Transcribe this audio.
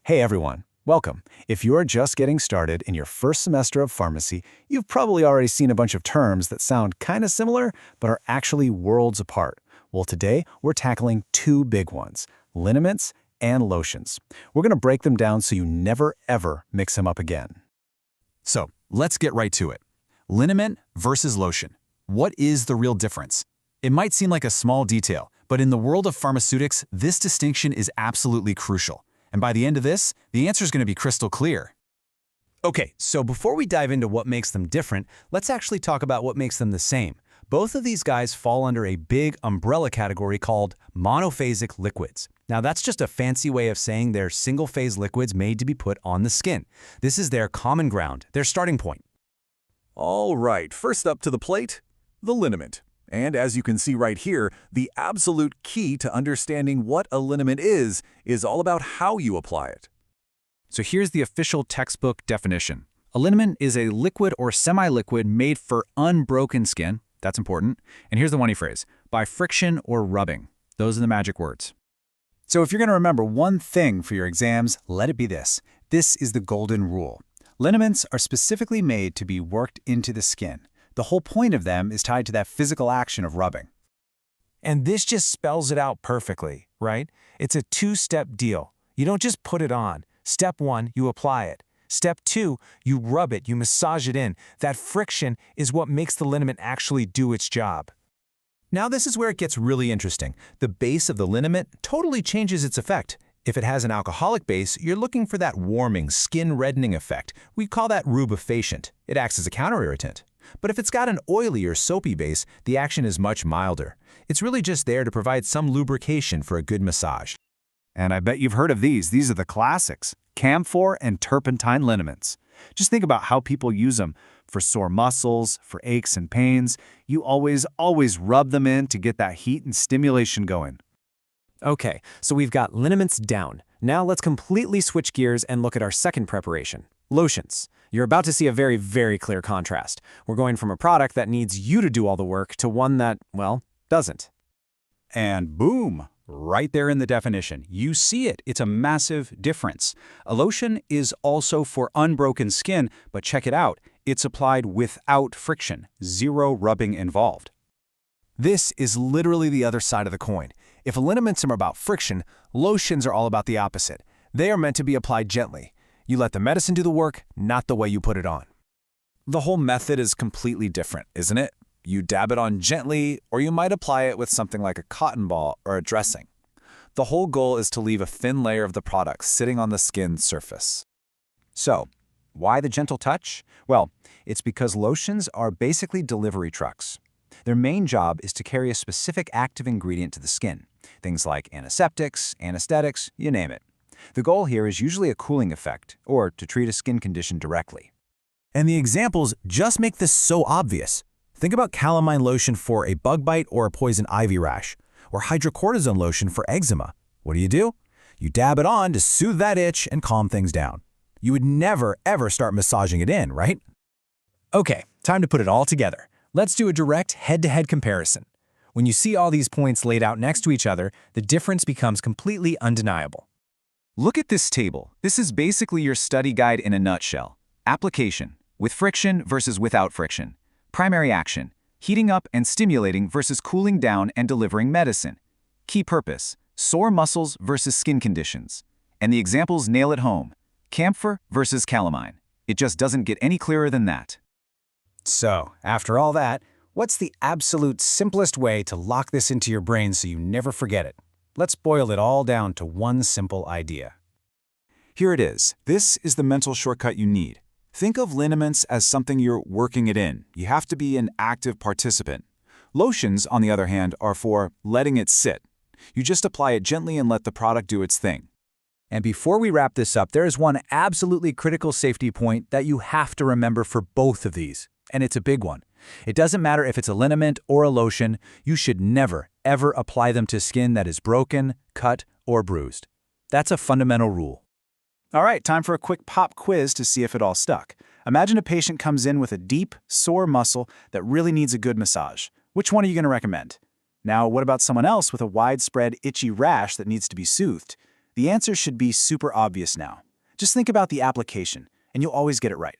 Hey everyone, welcome. If you're just getting started in your first semester of pharmacy, you've probably already seen a bunch of terms that sound kind of similar, but are actually worlds apart. Well, today we're tackling two big ones, liniments and lotions. We're going to break them down so you never ever mix them up again. So, let's get right to it. Liniment versus lotion. What is the real difference? It might seem like a small detail, but in the world of pharmaceutics, this distinction is absolutely crucial. And by the end of this, the answer is going to be crystal clear. Okay, so before we dive into what makes them different, let's actually talk about what makes them the same. Both of these guys fall under a big umbrella category called monophasic liquids. Now that's just a fancy way of saying they're single-phase liquids made to be put on the skin. This is their common ground, their starting point. All right, first up to the plate, the liniment. And as you can see right here, the absolute key to understanding what a liniment is all about how you apply it. So here's the official textbook definition. A liniment is a liquid or semi-liquid made for unbroken skin. That's important. And here's the money phrase, by friction or rubbing. Those are the magic words. So if you're going to remember one thing for your exams, let it be this. This is the golden rule. Liniments are specifically made to be worked into the skin. The whole point of them is tied to that physical action of rubbing. And this just spells it out perfectly, right? It's a two-step deal. You don't just put it on. Step 1, you apply it. Step 2, you rub it, you massage it in. That friction is what makes the liniment actually do its job. Now this is where it gets really interesting. The base of the liniment totally changes its effect. If it has an alcoholic base, you're looking for that warming, skin-reddening effect. We call that rubefacient. It acts as a counter-irritant. But if it's got an oily or soapy base, the action is much milder. It's really just there to provide some lubrication for a good massage. And I bet you've heard of these. These are the classics, camphor and turpentine liniments. Just think about how people use them for sore muscles, for aches and pains. You always rub them in to get that heat and stimulation going. Okay, so we've got liniments down. Now let's completely switch gears and look at our second preparation, lotions. You're about to see a very, very clear contrast. We're going from a product that needs you to do all the work to one that, well, doesn't. And boom, right there in the definition. You see it. It's a massive difference. A lotion is also for unbroken skin, but check it out. It's applied without friction, zero rubbing involved. This is literally the other side of the coin. If liniments are about friction, lotions are all about the opposite. They are meant to be applied gently. You let the medicine do the work, not the way you put it on. The whole method is completely different, isn't it? You dab it on gently, or you might apply it with something like a cotton ball or a dressing. The whole goal is to leave a thin layer of the product sitting on the skin's surface. So, why the gentle touch? Well, it's because lotions are basically delivery trucks. Their main job is to carry a specific active ingredient to the skin. Things like antiseptics, anesthetics, you name it. The goal here is usually a cooling effect, or to treat a skin condition directly. And the examples just make this so obvious. Think about calamine lotion for a bug bite or a poison ivy rash, or hydrocortisone lotion for eczema. What do? You dab it on to soothe that itch and calm things down. You would never, ever start massaging it in, right? Okay, time to put it all together. Let's do a direct head-to-head comparison. When you see all these points laid out next to each other, the difference becomes completely undeniable. Look at this table. This is basically your study guide in a nutshell. Application, with friction versus without friction. Primary action, heating up and stimulating versus cooling down and delivering medicine. Key purpose, sore muscles versus skin conditions. And the examples nail it home. Camphor versus calamine. It just doesn't get any clearer than that. So, after all that, what's the absolute simplest way to lock this into your brain so you never forget it? Let's boil it all down to one simple idea. Here it is. This is the mental shortcut you need. Think of liniments as something you're working it in. You have to be an active participant. Lotions, on the other hand, are for letting it sit. You just apply it gently and let the product do its thing. And before we wrap this up, there is one absolutely critical safety point that you have to remember for both of these. And it's a big one. It doesn't matter if it's a liniment or a lotion, you should never, ever apply them to skin that is broken, cut, or bruised. That's a fundamental rule. All right, time for a quick pop quiz to see if it all stuck. Imagine a patient comes in with a deep, sore muscle that really needs a good massage. Which one are you going to recommend? Now, what about someone else with a widespread, itchy rash that needs to be soothed? The answer should be super obvious now. Just think about the application, and you'll always get it right.